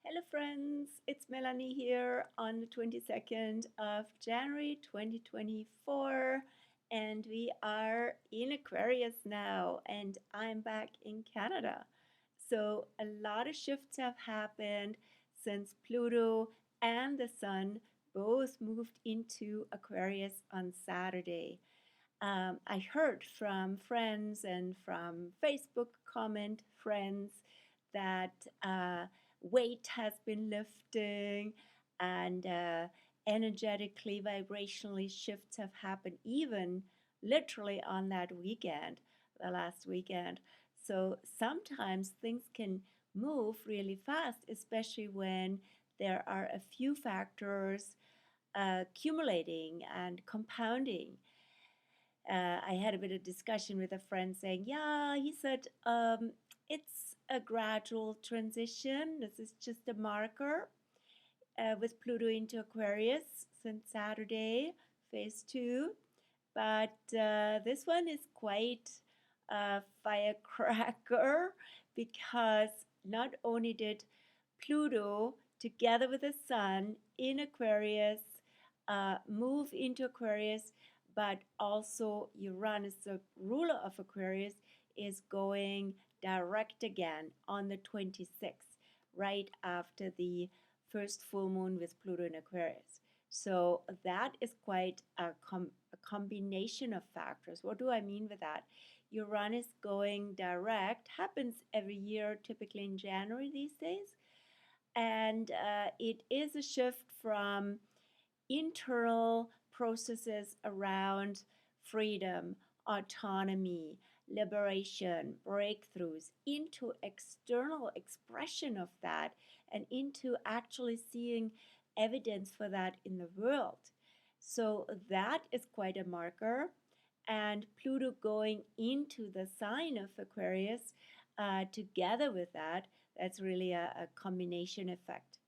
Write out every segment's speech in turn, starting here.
Hello friends, it's Melanie here on the 22nd of January 2024 and we are in Aquarius now and I'm back in Canada. So a lot of shifts have happened since Pluto and the Sun both moved into Aquarius on Saturday. I heard from friends and from Facebook comment friends that weight has been lifting and energetically, vibrationally shifts have happened even literally on that weekend, the last weekend. So sometimes things can move really fast, especially when there are a few factors accumulating and compounding. I had a bit of discussion with a friend saying, yeah, he said, it's a gradual transition. This is just a marker with Pluto into Aquarius since Saturday, phase 2. But this one is quite a firecracker because not only did Pluto, together with the Sun in Aquarius, move into Aquarius, but also Uranus, the ruler of Aquarius, is going direct again on the 26th, right after the first full moon with Pluto in Aquarius. So that is quite a combination of factors. What do I mean with that? Uranus going direct happens every year, typically in January these days. And it is a shift from internal processes around freedom, autonomy, liberation, breakthroughs, into external expression of that and into actually seeing evidence for that in the world. So that is quite a marker. And Pluto going into the sign of Aquarius together with that, that's really a combination effect.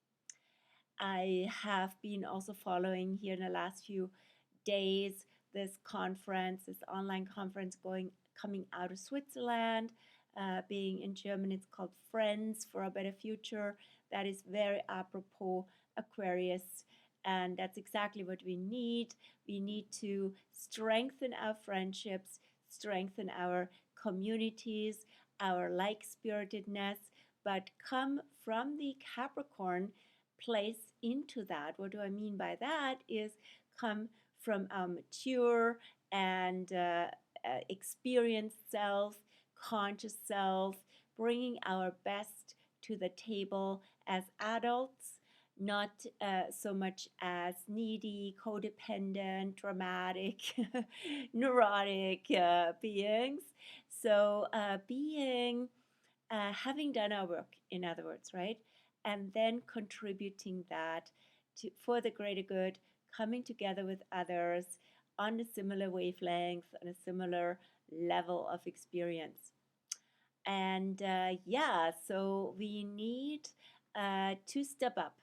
I have been also following here in the last few days this conference, this online conference coming out of Switzerland, being in German. It's called Friends for a Better Future. That is very apropos Aquarius, and that's exactly what we need. We need to strengthen our friendships, strengthen our communities, our like-spiritedness, but come from the Capricorn place into that. What do I mean by that is come from our mature and experienced self, conscious self, bringing our best to the table as adults, not so much as needy, codependent, dramatic, neurotic beings. So having done our work, in other words, right? And then contributing that for the greater good, coming together with others on a similar wavelength, on a similar level of experience. And so we need to step up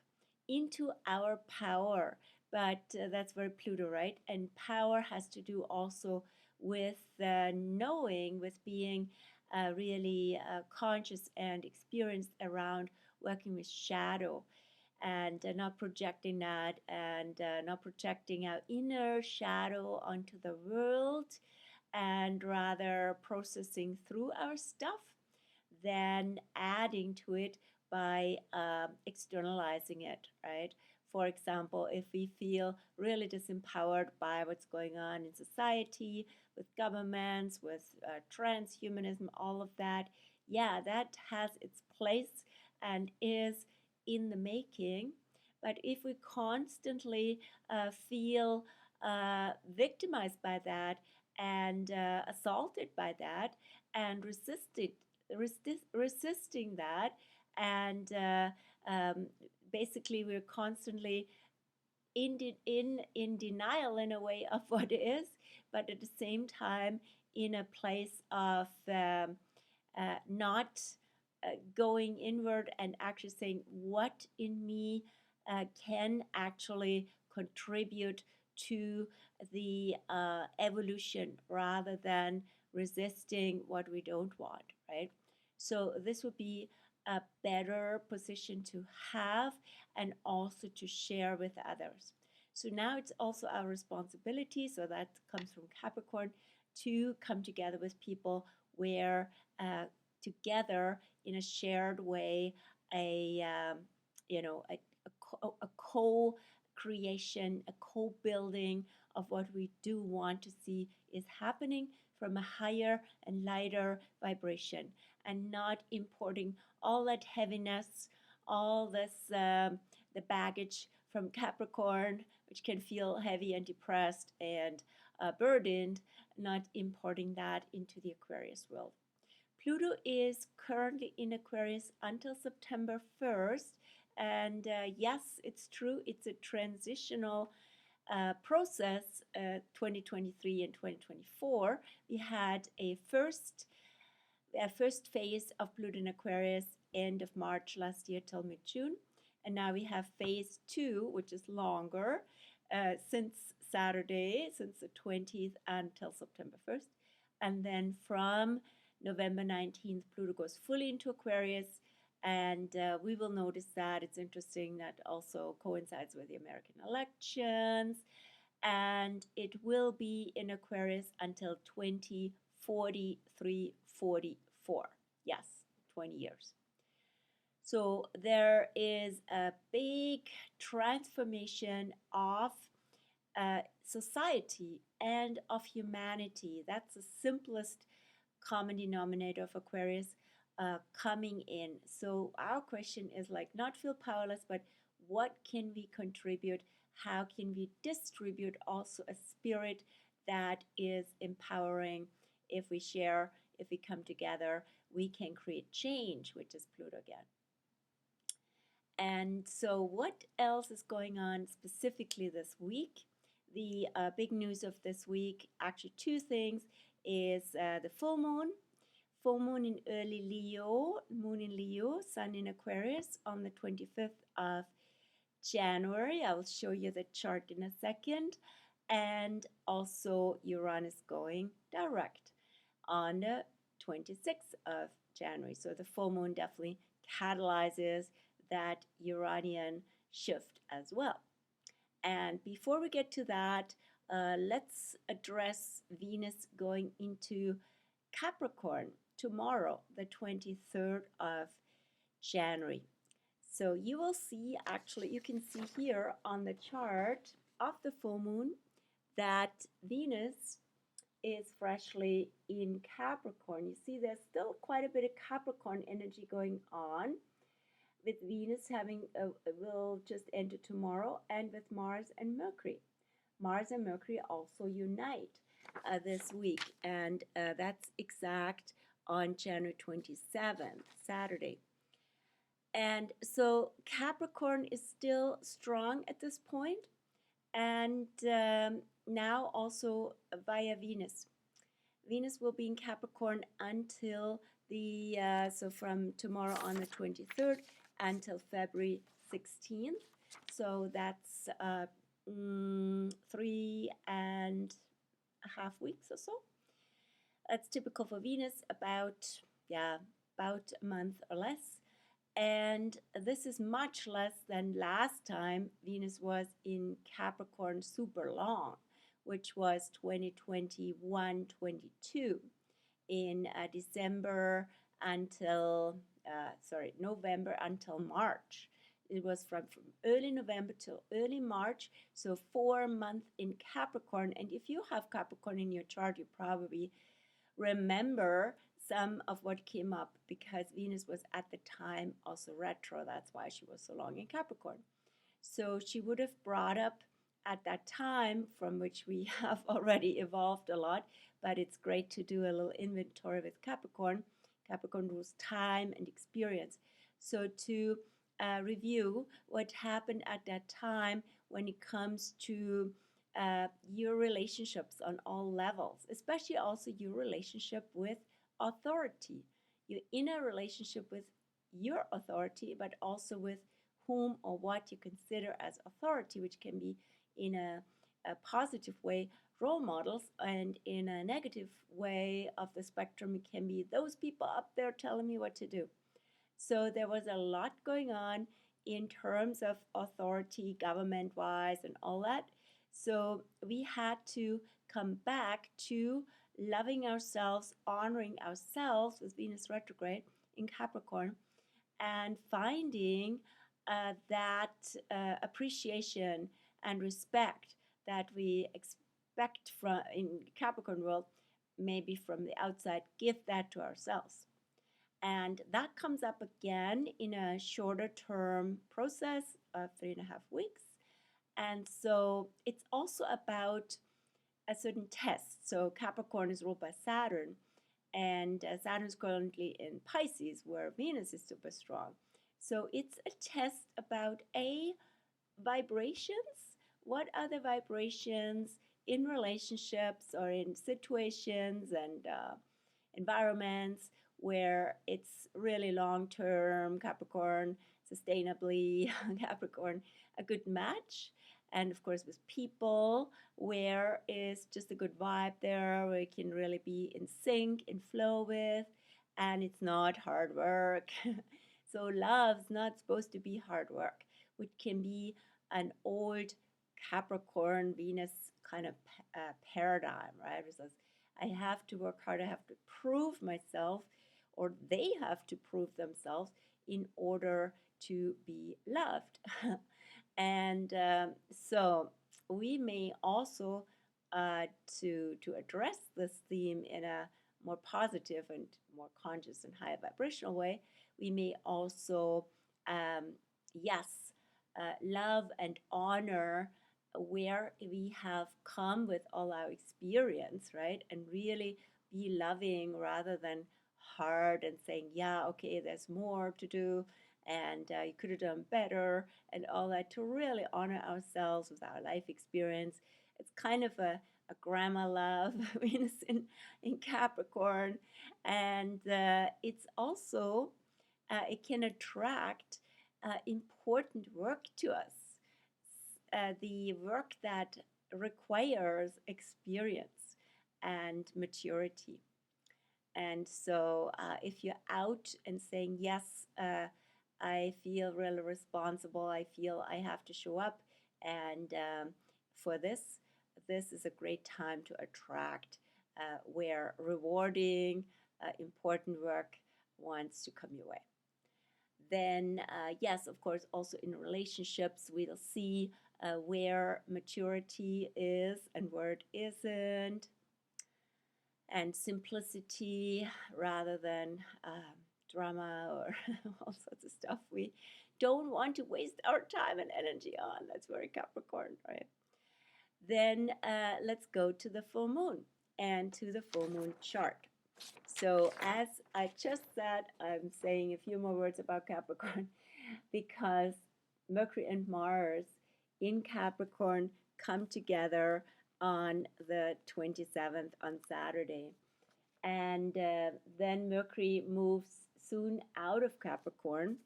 into our power. But that's very Pluto, right? And power has to do also with knowing, with being really conscious and experienced around working with shadow and not projecting that and not projecting our inner shadow onto the world and rather processing through our stuff than adding to it by externalizing it, right? For example, if we feel really disempowered by what's going on in society, with governments, with transhumanism, all of that, yeah, that has its place and is in the making. But if we constantly feel victimized by that and assaulted by that and resisting that and basically we're constantly in denial in a way of what is, but at the same time in a place of not going inward and actually saying what in me can actually contribute to the evolution rather than resisting what we don't want, right? So this would be a better position to have and also to share with others. So now it's also our responsibility, so that comes from Capricorn, to come together with people where together in a shared way, a you know a co-creation, a co-building of what we do want to see is happening from a higher and lighter vibration, and not importing all that heaviness, all this the baggage from Capricorn, which can feel heavy and depressed and burdened, not importing that into the Aquarius world. Pluto is currently in Aquarius until September 1st. And yes, it's true, it's a transitional process, 2023 and 2024. We had a first phase of Pluto in Aquarius end of March last year till mid-June. And now we have phase 2, which is longer, since Saturday, since the 20th until September 1st. And then from November 19th, Pluto goes fully into Aquarius. And we will notice that it's interesting that also coincides with the American elections. And it will be in Aquarius until 2043, 44. Yes, 20 years. So there is a big transformation of society and of humanity. That's the simplest common denominator of Aquarius coming in. So our question is like, not feel powerless, but what can we contribute? How can we distribute also a spirit that is empowering? If we share, if we come together, we can create change, which is Pluto again. And so what else is going on specifically this week? The big news of this week, actually two things, is the full moon. Full moon in early Leo, moon in Leo, sun in Aquarius on the 25th of January. I will show you the chart in a second. And also Uranus going direct on the 26th of January. So the full moon definitely catalyzes that Uranian shift as well. And before we get to that, let's address Venus going into Capricorn tomorrow, the 23rd of January. So you will see, actually, you can see here on the chart of the full moon that Venus is freshly in Capricorn. You see there's still quite a bit of Capricorn energy going on, with Venus having will just enter tomorrow, and with Mars and Mercury. Mars and Mercury also unite this week, and that's exact on January 27th, Saturday. And so Capricorn is still strong at this point, and now also via Venus. Venus will be in Capricorn until the, so from tomorrow on the 23rd until February 16th. So that's 3.5 weeks or so. That's typical for Venus, about a month or less. And this is much less than last time Venus was in Capricorn super long, which was 2021-22 in December until, November until March. It was from early November till early March, so 4 months in Capricorn. And if you have Capricorn in your chart, you probably remember some of what came up, because Venus was at the time also retro. That's why she was so long in Capricorn. So she would have brought up at that time, from which we have already evolved a lot, but it's great to do a little inventory with Capricorn. Capricorn rules time and experience. So to review what happened at that time when it comes to your relationships on all levels, especially also your relationship with authority. You're in a relationship with your authority, but also with whom or what you consider as authority, which can be in a positive way role models, and in a negative way of the spectrum, it can be those people up there telling me what to do. So there was a lot going on in terms of authority, government-wise, and all that. So we had to come back to loving ourselves, honoring ourselves with Venus retrograde in Capricorn, and finding that appreciation and respect that we expect from in Capricorn world, maybe from the outside, give that to ourselves. And that comes up again in a shorter term process of 3.5 weeks. And so it's also about a certain test. So Capricorn is ruled by Saturn, and Saturn is currently in Pisces, where Venus is super strong. So it's a test about vibrations. What are the vibrations in relationships or in situations and environments where it's really long term Capricorn, sustainably Capricorn, a good match? And of course, with people, where is just a good vibe there, where you can really be in sync, in flow with, and it's not hard work. So, love's not supposed to be hard work, which can be an old Capricorn Venus kind of paradigm, right? It says, I have to work hard, I have to prove myself, or they have to prove themselves in order to be loved. And so we may also, to address this theme in a more positive and more conscious and higher vibrational way, we may also, yes, love and honor where we have come with all our experience, right? And really be loving rather than hard and saying, yeah, okay, there's more to do and you could have done better and all that, to really honor ourselves with our life experience. It's kind of a grandma love, Venus in Capricorn. And it's also, it can attract important work to us, the work that requires experience and maturity. And so if you're out and saying, yes, I feel really responsible, I feel I have to show up, and for this is a great time to attract where rewarding, important work wants to come your way. Then, yes, of course, also in relationships, we'll see where maturity is and where it isn't, and simplicity rather than drama or all sorts of stuff we don't want to waste our time and energy on. That's very Capricorn, right? Then let's go to the full moon and to the full moon chart. So as I just said, I'm saying a few more words about Capricorn because Mercury and Mars in Capricorn come together on the 27th, on Saturday. And then Mercury moves soon out of Capricorn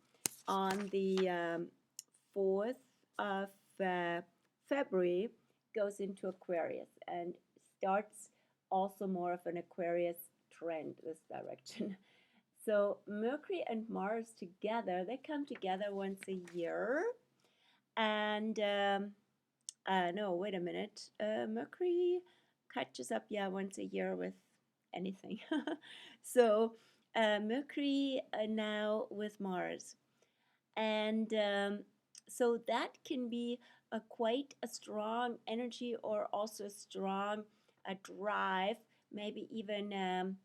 on the 4th of February, goes into Aquarius and starts also more of an Aquarius trend this direction. So Mercury and Mars together, they come together once a year. And no, wait a minute. Mercury catches up, yeah, once a year with anything. So Mercury now with Mars. And so that can be quite a strong energy, or also a strong drive, maybe even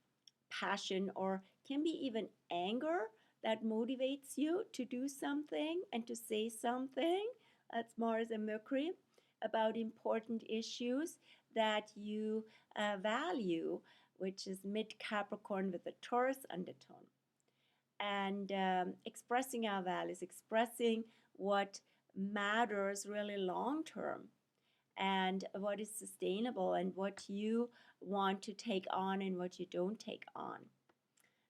passion, or can be even anger that motivates you to do something and to say something. That's Mars and Mercury, about important issues that you value, which is mid Capricorn with a Taurus undertone. And expressing our values, expressing what matters really long term, and what is sustainable, and what you want to take on and what you don't take on.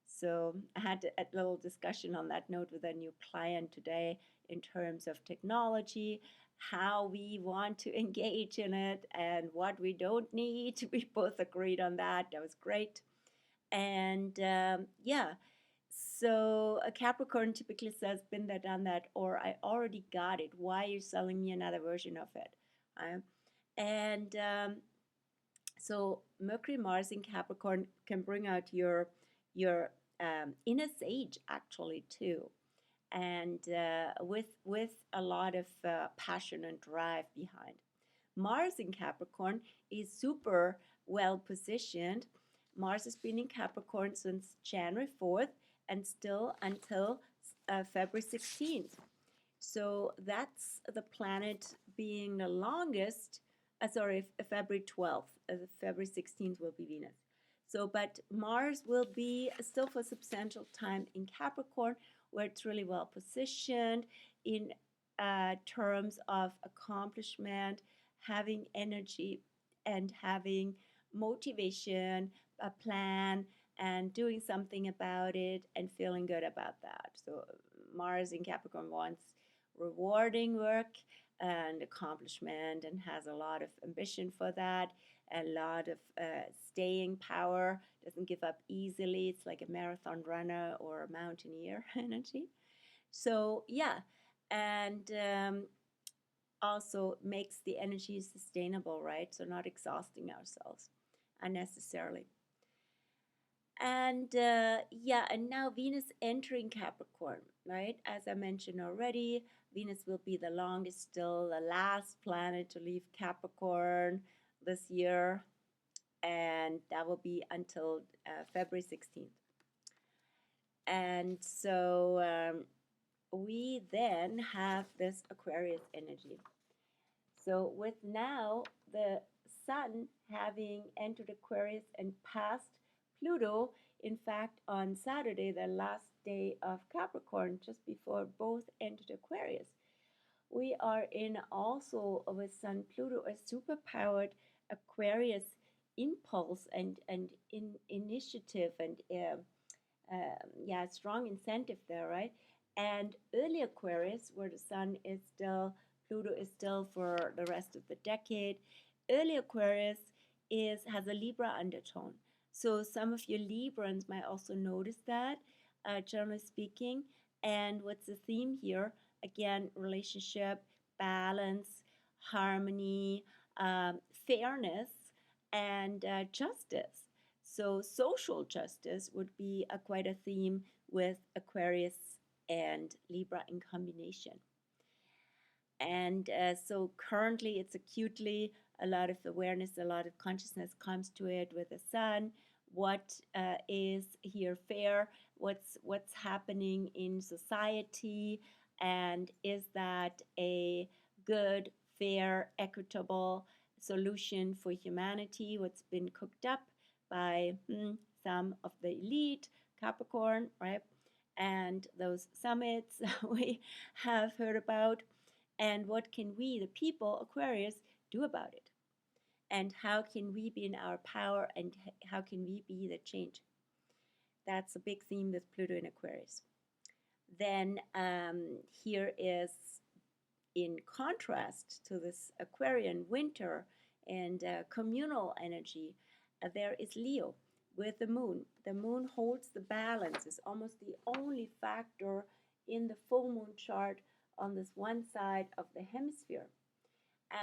So I had a little discussion on that note with a new client today in terms of technology, how we want to engage in it and what we don't need. We both agreed on that. That was great. And yeah, So a Capricorn typically says, been there, done that, or I already got it. Why are you selling me another version of it? And so Mercury, Mars in Capricorn can bring out your inner sage actually too, and with a lot of passion and drive behind. Mars in Capricorn is super well positioned. Mars has been in Capricorn since January 4th and still until February 16th. So that's the planet being the longest. Sorry, February 12th. February 16th will be Venus. So, but Mars will be still for substantial time in Capricorn, where it's really well positioned in terms of accomplishment, having energy, and having motivation, a plan, and doing something about it and feeling good about that. So, Mars in Capricorn wants rewarding work and accomplishment and has a lot of ambition for that, a lot of staying power, doesn't give up easily. It's like a marathon runner or a mountaineer energy. So, yeah, and also makes the energy sustainable, right? So, not exhausting ourselves unnecessarily. And yeah, and now Venus entering Capricorn, right? As I mentioned already, Venus will be the longest, still the last planet to leave Capricorn this year, and that will be until February 16th. And so we then have this Aquarius energy. So with now the Sun having entered Aquarius and passed Pluto, in fact, on Saturday, the last day of Capricorn, just before both entered Aquarius, we are in also with Sun Pluto a superpowered Aquarius impulse and initiative and yeah, strong incentive there, right? And early Aquarius, where the Sun is still, Pluto is still for the rest of the decade. Early Aquarius has a Libra undertone. So some of your Librans might also notice that, generally speaking. And what's the theme here? Again, relationship, balance, harmony, fairness, and justice. So social justice would be quite a theme with Aquarius and Libra in combination. And so currently it's acutely a lot of awareness, a lot of consciousness comes to it with the Sun. What is here fair? What's happening in society? And is that a good, fair, equitable solution for humanity? What's been cooked up by some of the elite, Capricorn, right? And those summits we have heard about. And what can we, the people, Aquarius, do about it? And how can we be in our power and how can we be the change? That's a big theme with Pluto in Aquarius. Then here is, in contrast to this Aquarian winter and communal energy, there is Leo with the moon. The moon holds the balance, is almost the only factor in the full moon chart on this one side of the hemisphere.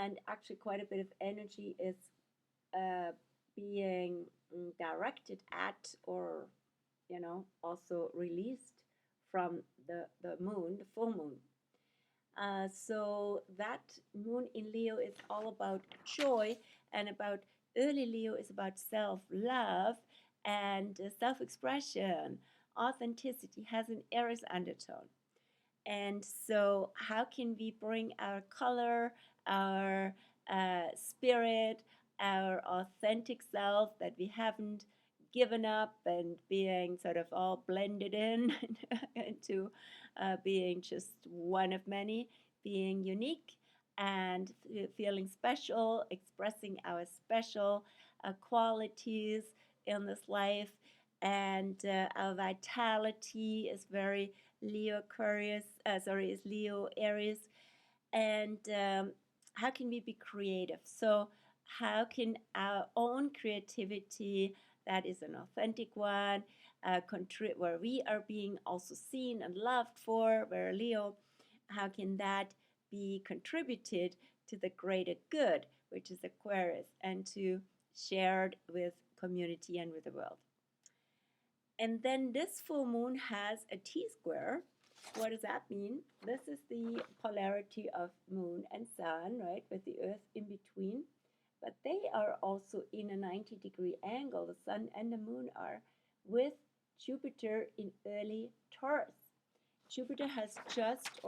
And actually, quite a bit of energy is being directed at, or also released from the moon, the full moon. So that moon in Leo is all about joy, and about early Leo is about self-love and self-expression. Authenticity has an Aries undertone. And so how can we bring our color, our spirit, our authentic self that we haven't given up and being sort of all blended in into being just one of many, being unique and feeling special, expressing our special qualities in this life. And our vitality is very Leo Aquarius, is Leo Aries. And how can we be creative? So how can our own creativity, that is an authentic one, where we are being also seen and loved for, where Leo, how can that be contributed to the greater good, which is Aquarius, and to shared with community and with the world. And then this full moon has a T-square. What does that mean? This is the polarity of moon and sun, right, with the earth in between. But they are also in a 90-degree angle, the sun and the moon are, with Jupiter in early Taurus. Jupiter has just,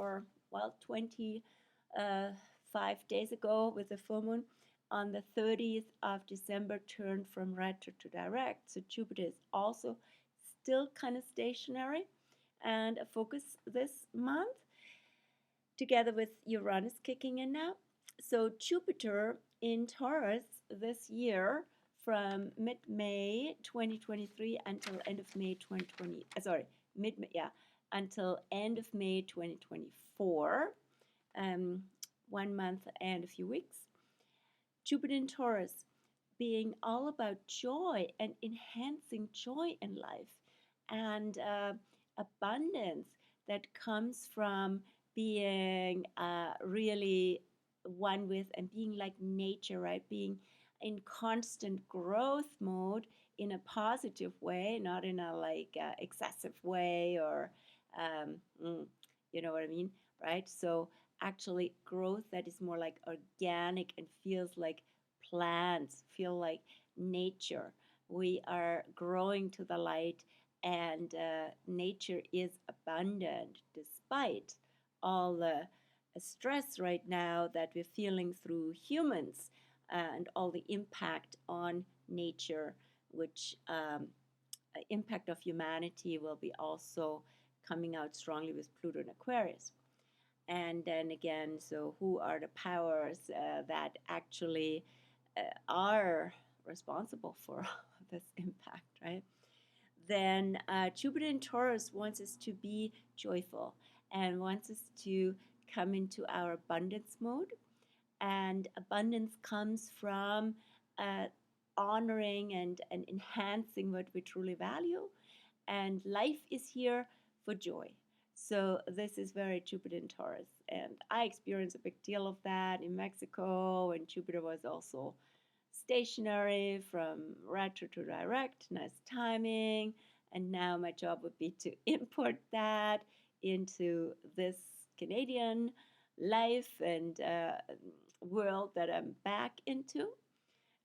25 days ago with the full moon, on the 30th of December turned from retro to direct. So Jupiter is also still kind of stationary and a focus this month, together with Uranus kicking in now. So Jupiter in Taurus this year from mid-May 2023 until end of May 2020, until end of May 2024, 1 month and a few weeks. Jupiter in Taurus being all about joy and enhancing joy in life and abundance that comes from being really one with and being like nature, right? Being in constant growth mode in a positive way, not in a excessive way or, you know what I mean, right? So actually growth that is more like organic and feels like plants, feel like nature. We are growing to the light, and nature is abundant despite all the stress right now that we're feeling through humans and all the impact on nature, which impact of humanity will be also coming out strongly with Pluto and Aquarius. And then again, so who are the powers that actually are responsible for this impact, right? Then Jupiter in Taurus wants us to be joyful and wants us to come into our abundance mode. And abundance comes from honoring and enhancing what we truly value. And life is here for joy. So this is very Jupiter in Taurus. And I experienced a big deal of that in Mexico, and Jupiter was also stationary from retro to direct, nice timing. And now my job would be to import that into this Canadian life and world that I'm back into.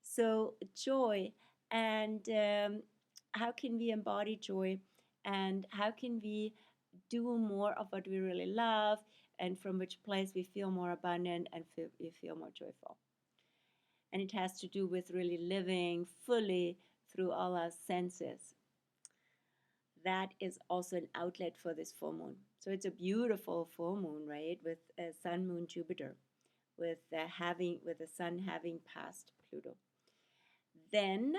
So joy, and how can we embody joy, and how can we do more of what we really love, and from which place we feel more abundant and we feel more joyful. And it has to do with really living fully through all our senses. That is also an outlet for this full moon. So it's a beautiful full moon, right, with Sun, Moon, Jupiter, with the Sun having passed Pluto. Then,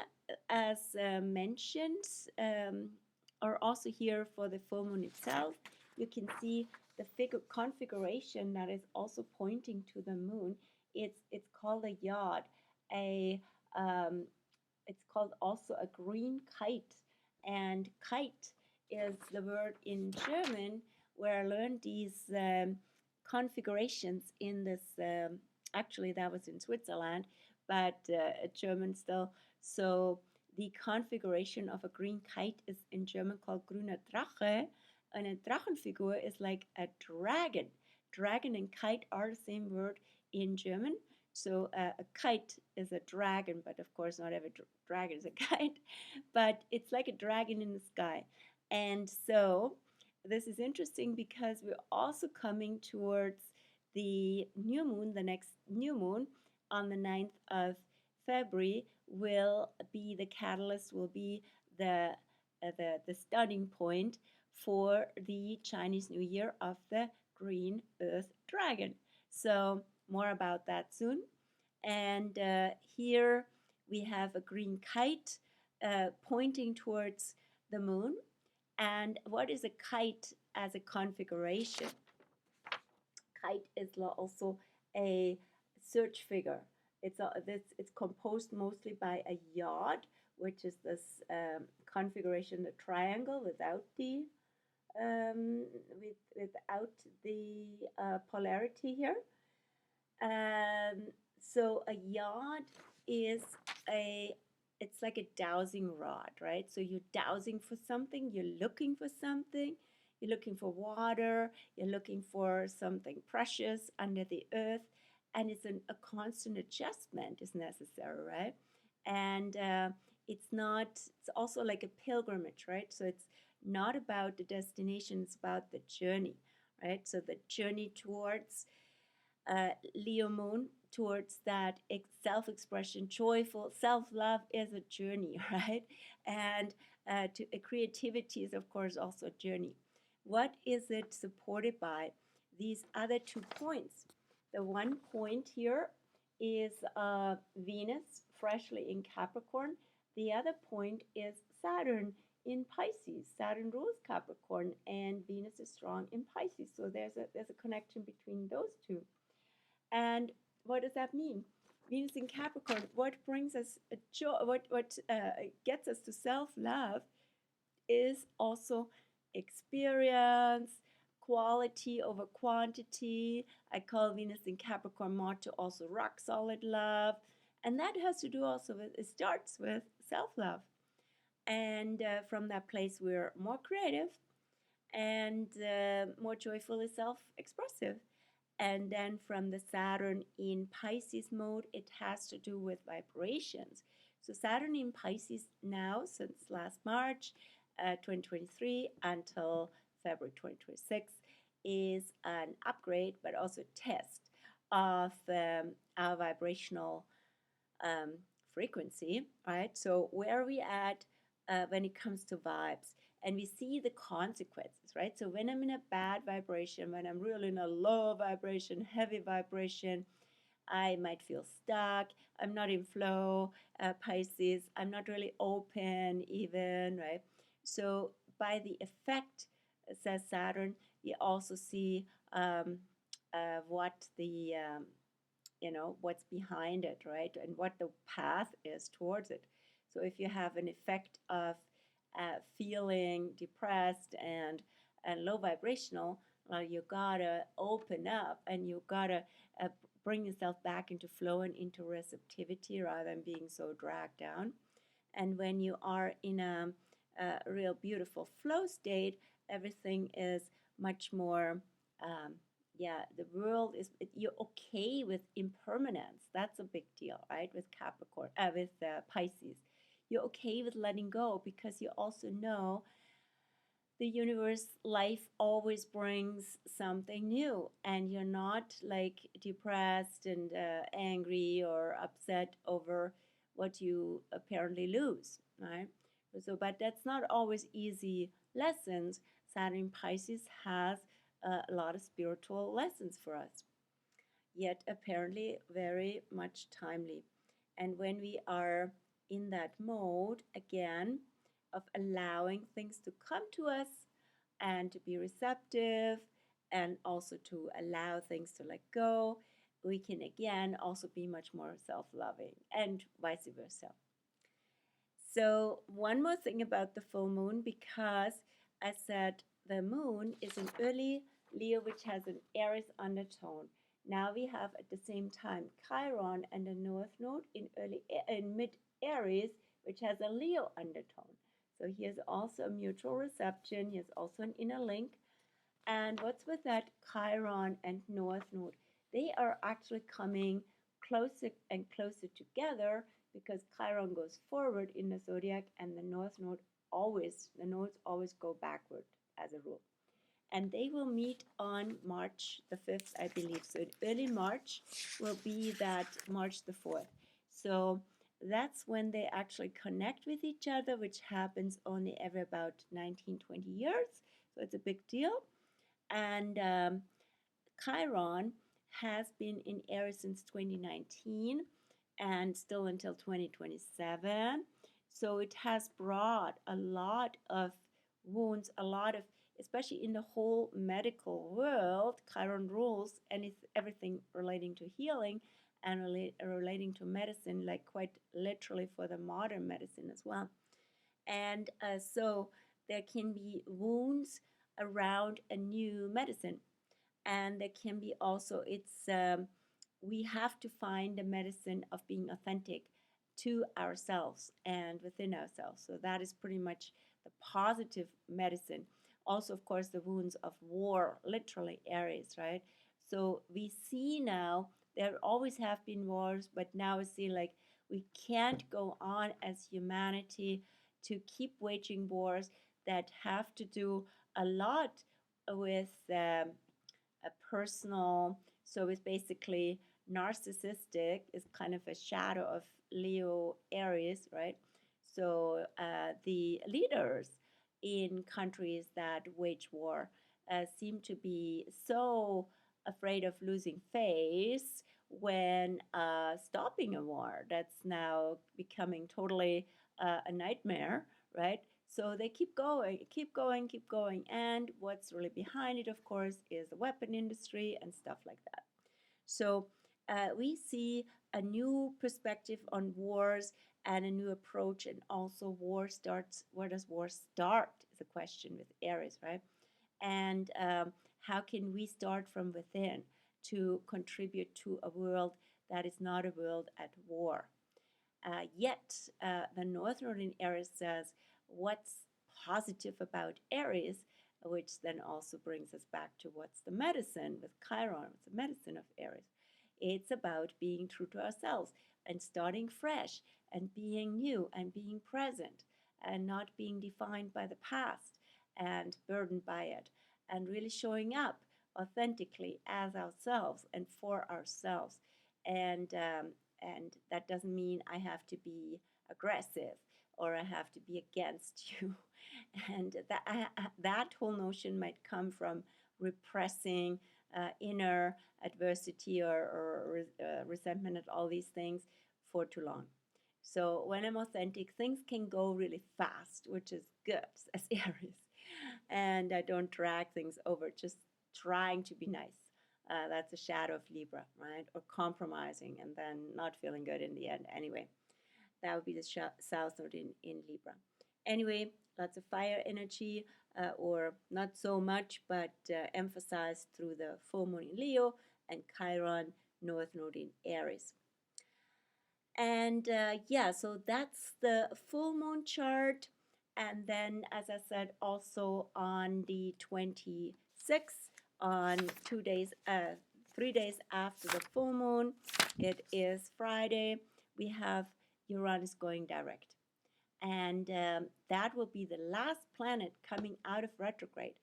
as mentioned, or also here for the full moon itself, you can see the configuration that is also pointing to the moon. It's called a yod, it's called also a green kite, and kite is the word in German where I learned these configurations in this. Actually, that was in Switzerland, but German still. So the configuration of a green kite is in German called grüner Drache, and a Drachenfigur is like a dragon. Dragon and kite are the same word in German. So a kite is a dragon, but of course not every dragon is a kite, but it's like a dragon in the sky. And so this is interesting because we're also coming towards the new moon. The next new moon on the 9th of February will be the catalyst, will be the starting point for the Chinese New Year of the Green Earth Dragon. So more about that soon. And here we have a green kite pointing towards the moon. And what is a kite as a configuration? Kite is also a search figure. It's composed mostly by a yod, which is this configuration, the triangle without the without the polarity here. So a yacht is a, it's like a dowsing rod, right? So you're dowsing for something, you're looking for something, you're looking for water, you're looking for something precious under the earth, and a constant adjustment is necessary, right? And it's also like a pilgrimage, right? So it's not about the destination, it's about the journey, right? So the journey towards Leo moon, towards that self-expression, joyful self-love is a journey, right? And creativity is of course also a journey. What is it supported by? These other 2 points. The one point here is Venus freshly in Capricorn. The other point is Saturn in Pisces. Saturn rules Capricorn and Venus is strong in Pisces. So there's a connection between those two. And what does that mean? Venus in Capricorn, what brings us a joy, what gets us to self-love is also experience, quality over quantity. I call Venus in Capricorn motto also rock solid love. And that has to do also with, it starts with self-love. And from that place, we're more creative and more joyfully self-expressive. And then from the Saturn in Pisces mode, it has to do with vibrations. So Saturn in Pisces now, since last March 2023 until February 2026, is an upgrade, but also a test of our vibrational um, frequency, right? So where are we at when it comes to vibes? And we see the consequences, right? So when I'm in a bad vibration, when I'm really in a low vibration, heavy vibration, I might feel stuck. I'm not in flow, Pisces. I'm not really open even, right? So by the effect, says Saturn, you also see what the what's behind it, right? And what the path is towards it. So if you have an effect of feeling depressed and low vibrational, well, you gotta open up and you gotta bring yourself back into flow and into receptivity rather than being so dragged down. And when you are in a real beautiful flow state, everything is much more the world is, you're okay with impermanence. That's a big deal, right? With Capricorn, with Pisces, you're okay with letting go because you also know the universe, life always brings something new, and you're not like depressed and angry or upset over what you apparently lose, right? So, but that's not always easy lessons. Saturn Pisces has a lot of spiritual lessons for us, yet apparently very much timely. And when we are in that mode again of allowing things to come to us and to be receptive and also to allow things to let go, we can again also be much more self-loving and vice versa. So one more thing about the full moon, because I said the moon is an early Leo which has an Aries undertone. Now we have at the same time Chiron and a North Node in mid Aries which has a Leo undertone. So here's also a mutual reception. Here's also an inner link. And what's with that Chiron and North Node? They are actually coming closer and closer together because Chiron goes forward in the zodiac and the nodes always go backward as a rule. And they will meet on March the 5th, I believe. So in early March will be that March the 4th. So that's when they actually connect with each other, which happens only every about 19-20 years. So it's a big deal. And Chiron has been in Aries since 2019 and still until 2027. So it has brought a lot of wounds, a lot of, especially in the whole medical world, Chiron rules and it's everything relating to healing and relating to medicine, like quite literally for the modern medicine as well. And so there can be wounds around a new medicine. And there can be also, we have to find the medicine of being authentic to ourselves and within ourselves. So that is pretty much the positive medicine. Also, of course, the wounds of war, literally Aries, right? So we see now there always have been wars, but now we see like we can't go on as humanity to keep waging wars that have to do a lot with a personal, so it's basically narcissistic is kind of a shadow of Leo Aries, right? So the leaders in countries that wage war seem to be so afraid of losing face when stopping a war that's now becoming totally a nightmare, right? So they keep going, keep going, keep going. And what's really behind it, of course, is the weapon industry and stuff like that. So we see a new perspective on wars and a new approach. And also, war starts, where does war start? Is a question with Aries, right? And how can we start from within to contribute to a world that is not a world at war? Yet, the North Node in Aries says, what's positive about Aries, which then also brings us back to what's the medicine with Chiron, what's the medicine of Aries. It's about being true to ourselves and starting fresh and being new and being present and not being defined by the past and burdened by it and really showing up authentically as ourselves and for ourselves. And and that doesn't mean I have to be aggressive or I have to be against you. And that whole notion might come from repressing inner adversity or resentment and all these things for too long. So when I'm authentic, things can go really fast, which is good as Aries. And I don't drag things over, just trying to be nice. That's a shadow of Libra, right? Or compromising and then not feeling good in the end. Anyway, that would be the South Node in Libra. Anyway, lots of fire energy, or not so much, but emphasized through the full moon in Leo and Chiron, North Node in Aries. And yeah, so that's the full moon chart. And then, as I said, also on the 26th, on 2 days, 3 days after the full moon, it is Friday, we have Uranus going direct. And that will be the last planet coming out of retrograde.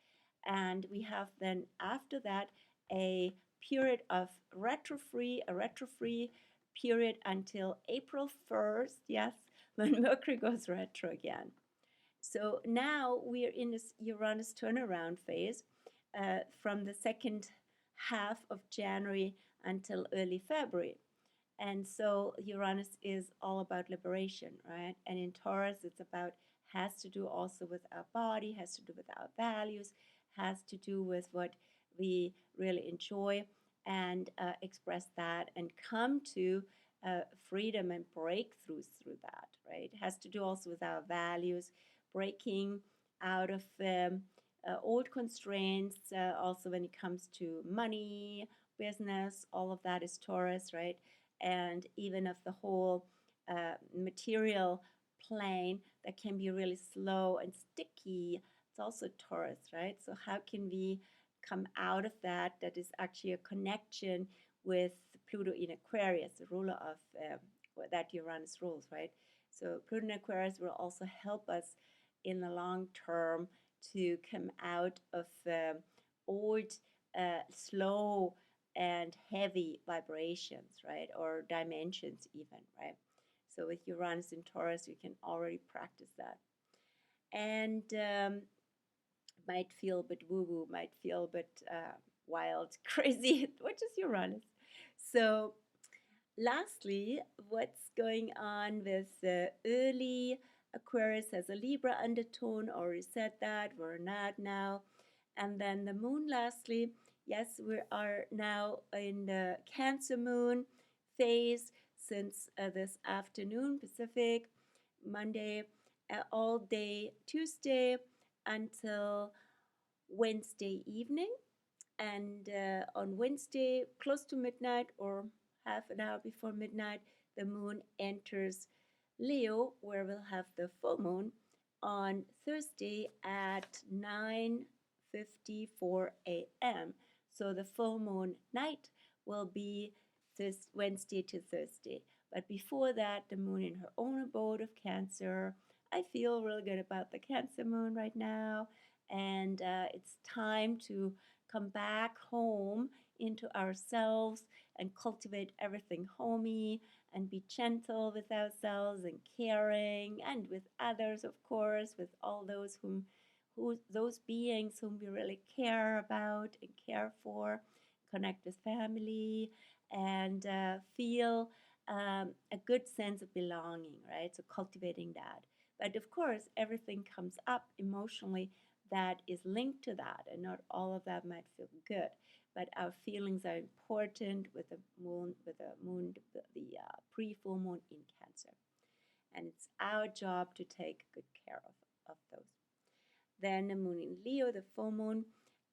And we have then, after that, a period of a retro-free period until April 1st, yes, when Mercury goes retro again. So now we are in this Uranus turnaround phase from the second half of January until early February. And so Uranus is all about liberation, right? And in Taurus, it's about, has to do also with our body, has to do with our values, has to do with what we really enjoy and express that and come to freedom and breakthroughs through that, right? It has to do also with our values, breaking out of old constraints, also when it comes to money, business, all of that is Taurus, right? And even of the whole material plane that can be really slow and sticky, it's also Taurus, right? So how can we come out of that? That is actually a connection with Pluto in Aquarius, the ruler of that Uranus rules, right? So Pluto in Aquarius will also help us in the long term to come out of old, slow, and heavy vibrations, right? Or dimensions, even, right? So with Uranus in Taurus, you can already practice that. And might feel a bit woo-woo, might feel a bit wild, crazy, which is Uranus. So lastly, what's going on with early Aquarius has a Libra undertone, already said that, we're not now. And then the moon, lastly, yes, we are now in the Cancer moon phase since this afternoon, Pacific, Monday. all day Tuesday until Wednesday evening. And on Wednesday, close to midnight or half an hour before midnight, the moon enters Leo, where we'll have the full moon on Thursday at 9:54 a.m. So the full moon night will be this Wednesday to Thursday. But before that, the moon in her own abode of Cancer. I feel really good about the Cancer moon right now, and it's time to come back home into ourselves and cultivate everything homey and be gentle with ourselves and caring and with others, of course, with all those those beings whom we really care about and care for, connect with family, and feel a good sense of belonging, right? So cultivating that. But of course, everything comes up emotionally that is linked to that, and not all of that might feel good. But our feelings are important with the moon, the pre-full moon in Cancer, and it's our job to take good care of those. Then the moon in Leo, the full moon,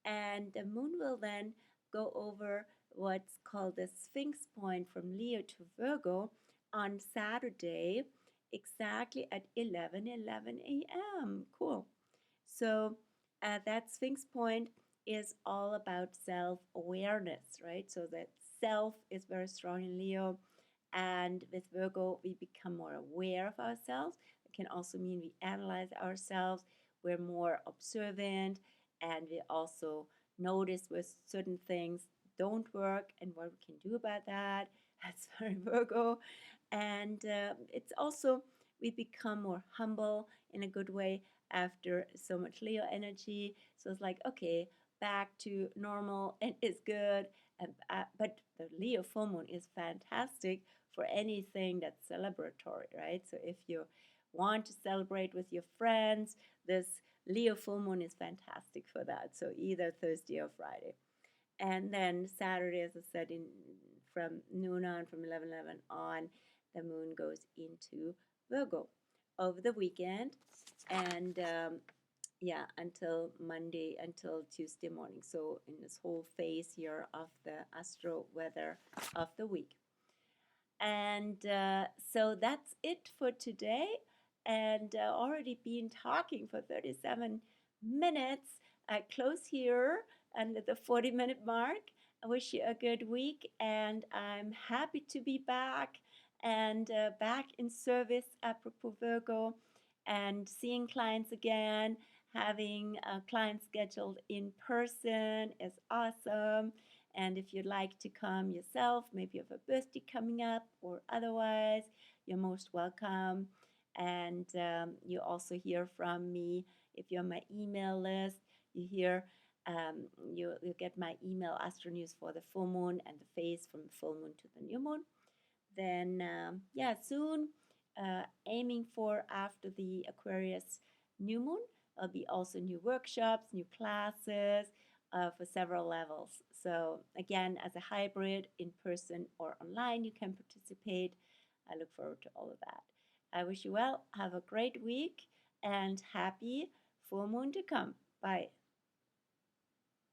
and the moon will then go over what's called the Sphinx point from Leo to Virgo on Saturday, exactly at 11:11 a.m. Cool. So that Sphinx point is all about self-awareness, right? So that self is very strong in Leo, and with Virgo, we become more aware of ourselves. It can also mean we analyze ourselves, we're more observant, and we also notice where certain things don't work and what we can do about that. That's very Virgo. And it's also, we become more humble in a good way after so much Leo energy. So it's like, okay, back to normal and it's good. But the Leo full moon is fantastic for anything that's celebratory, right? So if you want to celebrate with your friends, this Leo full moon is fantastic for that. So either Thursday or Friday. And then Saturday, as I said, from noon on, from 11:11 on, the moon goes into Virgo over the weekend, and yeah, until Monday, until Tuesday morning. So in this whole phase here of the astro weather of the week. And so that's it for today. And already been talking for 37 minutes. I close here under the 40-minute mark. I wish you a good week, and I'm happy to be back and back in service, apropos Virgo, and seeing clients again. Having clients scheduled in person is awesome. And if you'd like to come yourself, maybe you have a birthday coming up or otherwise, you're most welcome. And you also hear from me if you're on my email list. You hear, you get my email Astro News for the full moon and the phase from full moon to the new moon. Then, yeah, soon, aiming for after the Aquarius new moon, there'll be also new workshops, new classes for several levels. So, again, as a hybrid, in person or online, you can participate. I look forward to all of that. I wish you well. Have a great week and happy full moon to come. Bye.